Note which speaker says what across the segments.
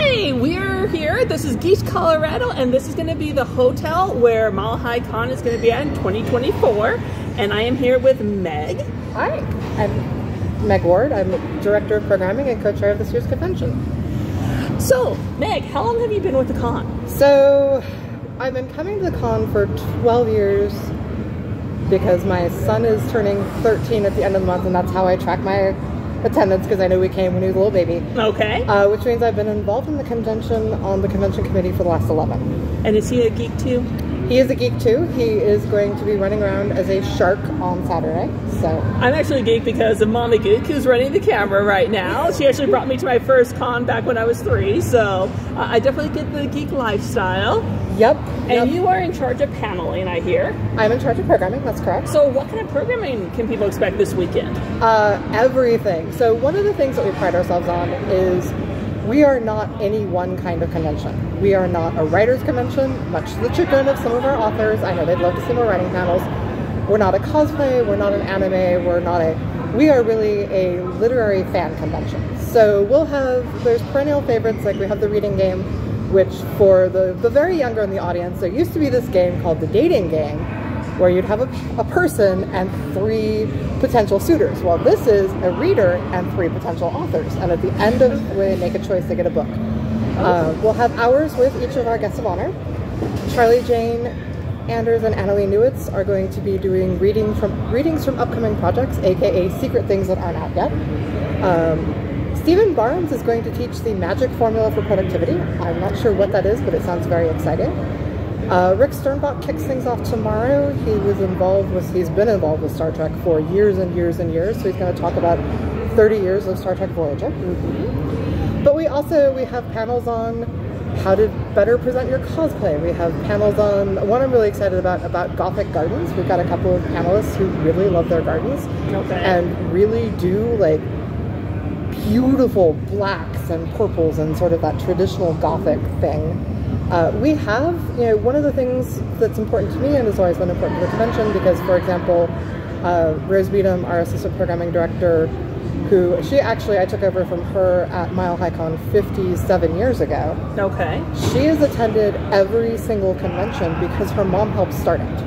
Speaker 1: Hi, we're here. This is Geese, Colorado, and this is going to be the hotel where Mile High Con is going to be at in 2024. And I am here with Meg.
Speaker 2: Hi, I'm Meg Ward. I'm Director of Programming and co-chair of this year's convention.
Speaker 1: So, Meg, how long have you been with the con?
Speaker 2: So, I've been coming to the con for 12 years because my son is turning 13 at the end of the month, and that's how I track my attendance, because I know we came when he was a little baby.
Speaker 1: Okay.
Speaker 2: Which means I've been involved in the convention on the convention committee for the last 11.
Speaker 1: And is he a geek too?
Speaker 2: He is a geek too. He is going to be running around as a shark on Saturday. So
Speaker 1: I'm actually a geek because of Mommy Geek, who's running the camera right now. She actually brought me to my first con back when I was 3, so I definitely get the geek lifestyle.
Speaker 2: Yep.
Speaker 1: And you are in charge of paneling, I hear.
Speaker 2: I'm in charge of programming, that's correct.
Speaker 1: So what kind of programming can people expect this weekend?
Speaker 2: Everything. So one of the things that we pride ourselves on is we are not any one kind of convention. We are not a writer's convention, much to the chagrin of some of our authors. I know they'd love to see more writing panels. We're not a cosplay, we're not an anime, we are really a literary fan convention. So there's perennial favorites, like we have the reading game, which for the very younger in the audience, there used to be this game called the dating game, where you'd have a person and 3 potential suitors. Well, this is a reader and 3 potential authors, and at the end of when they make a choice, they get a book. We'll have hours with each of our guests of honor. Charlie Jane Anders and Annalie Newitz are going to be doing readings from upcoming projects, aka secret things that aren't out yet. Stephen Barnes is going to teach the magic formula for productivity. I'm not sure what that is, but it sounds very exciting. Rick Sternbach kicks things off tomorrow. He's been involved with Star Trek for years and years and years, so he's going to talk about 30 years of Star Trek Voyager. But we have panels on how to better present your cosplay. We have panels on one I'm really excited about Gothic gardens. We've got a couple of panelists who really love their gardens and really do like beautiful blacks and purples and sort of that traditional Gothic thing. We have, one of the things that's important to me and has always been important to the convention, because, for example, Rose Beadham, our assistant programming director, I took over from her at Mile High Con 57 years ago. Okay. She has attended every single convention because her mom helped start it.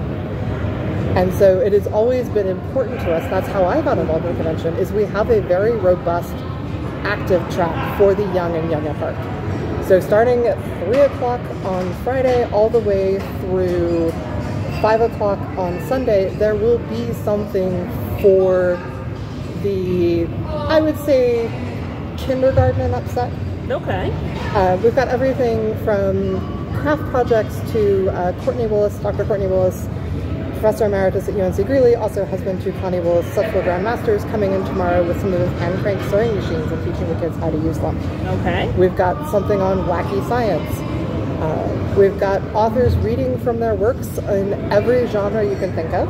Speaker 2: And so it has always been important to us. That's how I got involved in the convention, is we have a very robust, active track for the young and young at heart. So starting at 3 o'clock on Friday all the way through 5 o'clock on Sunday, there will be something for the, I would say, kindergarten and upset. Okay. We've got everything from craft projects to Courtney Willis, Dr. Courtney Willis, Professor Emeritus at UNC Greeley, also husband to Connie Willis, Sexual Grandmasters, coming in tomorrow with some of his hand-cranked sewing machines and teaching the kids how to use them. Okay. We've got something on wacky science. We've got authors reading from their works in every genre you can think of.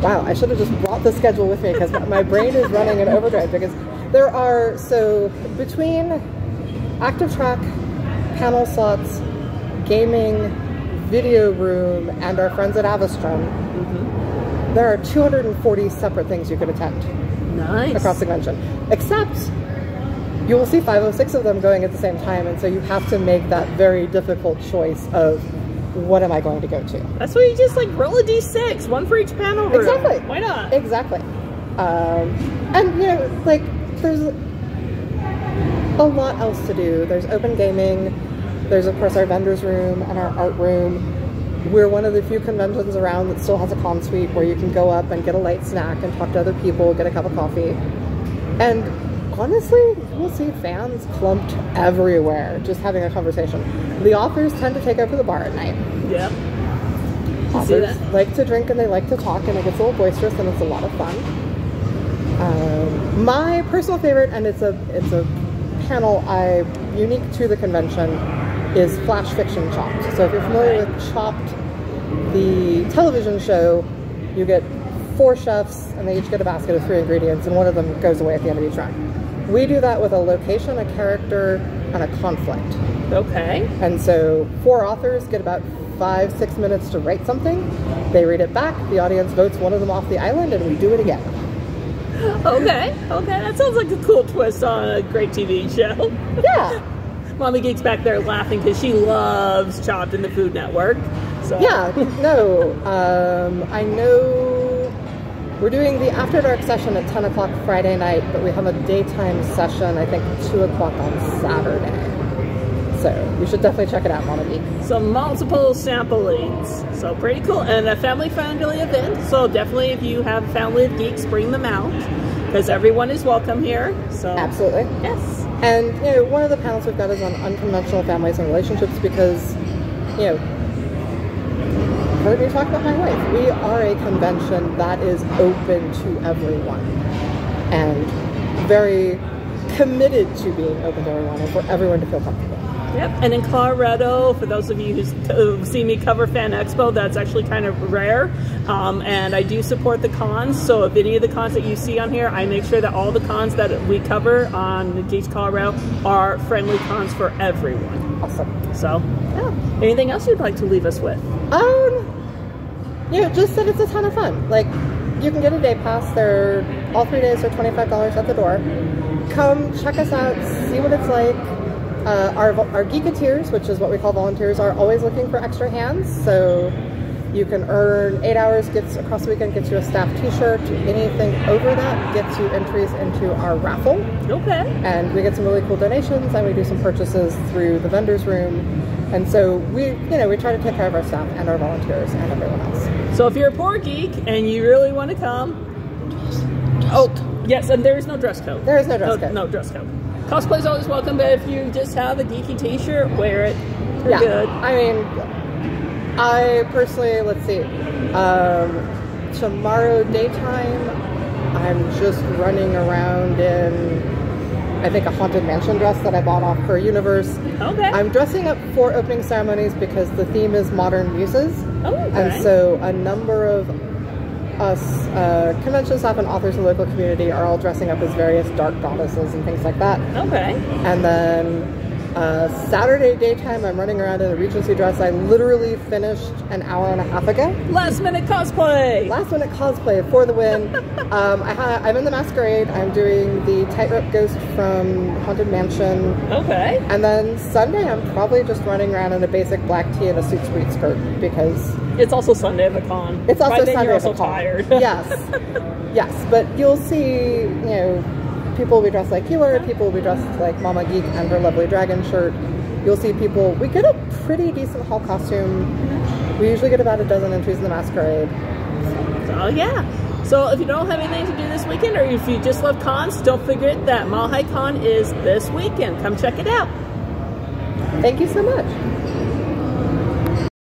Speaker 2: Wow, I should have just brought the schedule with me, because my brain is running in overdrive, because between active track, panel slots, gaming, video room, and our friends at Avastrom, there are 240 separate things you could attend. Nice. Across the convention. Except you will see 5 or 6 of them going at the same time, and so you have to make that very difficult choice of, what am I going to go to? That's why you just roll a d6, one for each panel room. Exactly. Why not? Exactly. And there's a lot else to do. There's open gaming. There's, of course, our vendors room and our art room. We're one of the few conventions around that still has a con suite where you can go up and get a light snack and talk to other people, get a cup of coffee. And honestly, you'll see fans clumped everywhere just having a conversation. The authors tend to take over the bar at night. Yep. Authors like to drink and they like to talk, and it gets a little boisterous, and it's a lot of fun. My personal favorite, and it's a panel unique to the convention, is Flash Fiction Chopped. So if you're familiar with Chopped, the television show, you get 4 chefs and they each get a basket of 3 ingredients, and one of them goes away at the end of each round. We do that with a location, a character, and a conflict. Okay. And so 4 authors get about 5-6 minutes to write something. They read it back, the audience votes one of them off the island, and we do it again.
Speaker 1: Okay, that sounds like a cool twist on a great TV show.
Speaker 2: Yeah.
Speaker 1: Mommy Geek's back there laughing because she loves Chopped in the Food Network. So.
Speaker 2: Yeah, no, I know we're doing the After Dark session at 10 o'clock Friday night, but we have a daytime session, I think, 2 o'clock on Saturday. So you should definitely check it out, Mama Geek.
Speaker 1: So multiple sample leads. So pretty cool. And a family-friendly event. So definitely if you have a family of geeks, bring them out. Because everyone is welcome here. So
Speaker 2: absolutely.
Speaker 1: Yes.
Speaker 2: And, you know, one of the panels we've got is on unconventional families and relationships because, you know, heard me talk about my wife. We are a convention that is open to everyone. And very committed to being open to everyone and for everyone to feel comfortable.
Speaker 1: Yep, and in Colorado, for those of you who've seen me cover Fan Expo, that's actually kind of rare. And I do support the cons, so if any of the cons that you see on here, I make sure that all the cons that we cover on Geeks Colorado are friendly cons for everyone.
Speaker 2: Awesome.
Speaker 1: So, yeah. Anything else you'd like to leave us with?
Speaker 2: You know, just that it's a ton of fun. Like, you can get a day pass. All 3 days are $25 at the door. Come check us out, see what it's like. Our Geeketeers, which is what we call volunteers, are always looking for extra hands, so you can earn 8 hours across the weekend, gets you a staff t-shirt. Anything over that gets you entries into our raffle.
Speaker 1: Okay.
Speaker 2: And we get some really cool donations, and we do some purchases through the vendor's room. And so we try to take care of our staff and our volunteers and everyone else.
Speaker 1: So if you're a poor geek and you really want to come, yes, and there is no dress code.
Speaker 2: There is no dress code.
Speaker 1: No dress code. Cosplay is always welcome, but if you just have a geeky t-shirt, wear it. You're good.
Speaker 2: I mean, I personally, let's see, tomorrow daytime, I'm just running around in, I think, a Haunted Mansion dress that I bought off Her Universe.
Speaker 1: Okay.
Speaker 2: I'm dressing up for opening ceremonies because the theme is Modern Muses.
Speaker 1: Oh, okay.
Speaker 2: And so a number of us convention staff and authors in the local community are all dressing up as various dark goddesses and things like that.
Speaker 1: Okay.
Speaker 2: And then Saturday daytime, I'm running around in a Regency dress. I literally finished an hour and a half ago.
Speaker 1: Last minute cosplay!
Speaker 2: Last minute cosplay for the win. I'm in the masquerade. I'm doing the Tightrope Ghost from Haunted Mansion.
Speaker 1: Okay.
Speaker 2: And then Sunday, I'm probably just running around in a basic black tee and a suit street skirt because...
Speaker 1: It's also Sunday at the con.
Speaker 2: It's also Sunday
Speaker 1: you're
Speaker 2: at the
Speaker 1: also
Speaker 2: con.
Speaker 1: tired.
Speaker 2: Yes, but you'll see, you know, people will be dressed like you are, people will be dressed like Mama Geek and her lovely dragon shirt. You'll see people, we get a pretty decent hall costume. We usually get about a dozen entries in the masquerade.
Speaker 1: So yeah. So if you don't have anything to do this weekend, or if you just love cons, don't forget that Mile High Con is this weekend. Come check it out.
Speaker 2: Thank you so much.